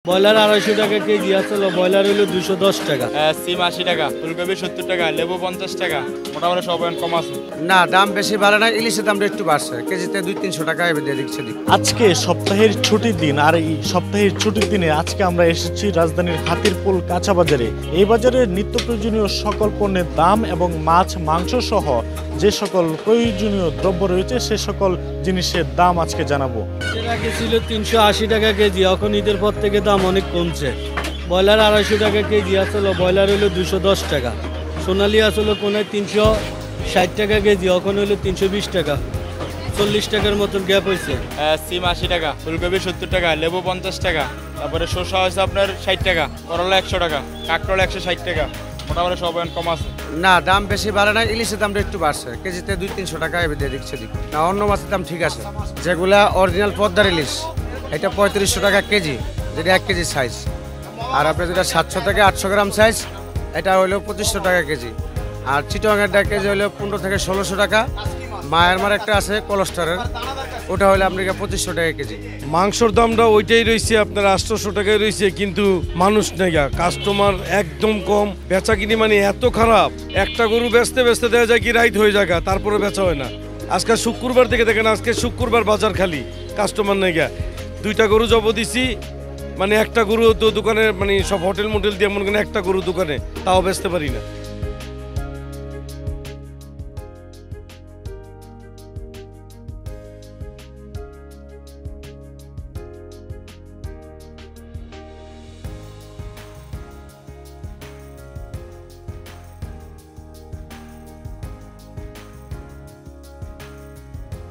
Broiler 250 টাকা KG আসলে broiler হলো 210 টাকা। সিম 80 টাকা, ফুলকপি 70 টাকা, লেবু 50 টাকা, মোটামুটি সব কম আছে। না, দাম বেশি বাড়ে না, ইলিশের দামটা একটু বাড়ছে, কেজিতে 200-300 টাকা দিয়ে দিচ্ছে। আজকে সপ্তাহের ছুটির দিন, আর এই সপ্তাহের ছুটির দিনে আজকে আমরা এসেছি রাজধানীর হাতিরপুল কাঁচা বাজারে। এই বাজারে নিত্য প্রয়োজনীয় সকল পণ্যের দাম এবং মাছ মাংস সহ যে সকল প্রয়োজনীয় দ্রব্য রয়েছে সে সকল জিনিসের দাম আজকে জানাবো। এর আগে ছিল 380 টাকা কেজি, এখন ঈদের পর থেকে দাম অনেক কমছে। ব্রয়লার 250 টাকা কেজি আসলে ব্রয়লার হলো 210 টাকা। সোনালি আসলে কোনায় 360 টাকা কেজি, এখন হলো 320 টাকা। 40 টাকার মতন গ্যাপ হয়েছে। সিম 80 টাকা, ফুলকপি 70 টাকা, লেবু 50 টাকা, তারপরে শসা হয়েছে আপনার 60 টাকা, করলা 100 টাকা, কাঁকরোল 160 টাকা, মোটামুটি সব কম আছে। না, দাম বেশি বাড়ে না, ইলিশের দামটা একটু বাড়ছে, কেজিতে 200-300 টাকা দিয়ে দিচ্ছে। না, অন্য মাছের দাম ঠিক আছে, যেগুলা অরিজিনাল পদ্মার ইলিশ এটা 3500 টাকা কেজি, যেটা 1 কেজি সাইজ। আর আপনার যেটা 700 থেকে 800 গ্রাম সাইজ এটা হলো 2500 টাকা কেজি। আর চিটংয়েরটা কেজি হলো 15 থেকে 1600 টাকা। মায়ারমার একটা আছে কোলেস্টারের, ওটা হলে আপনাকে 2500 টাকা কেজি। মাংসর দামটা ওইটাই রয়েছে আপনার 800 টাকায় রয়েছে, কিন্তু মানুষ নেই, কাস্টমার একদম কম, বেচা কিনি মানে এত খারাপ। একটা গরু বেচতে বেচতে দেওয়া যায় কি রাইত হয়ে যায়, তারপরে বেচা হয় না। আজকে শুক্রবার থেকে দেখেন, আজকে শুক্রবার বাজার খালি, কাস্টমার নেই। 2টা গরু জব দিছি, মানে একটা গরু তো দোকানে, মানে সব হোটেল মোটেল দিয়ে মনে করেন একটা গরু দোকানে, তাও বেচতে পারি না।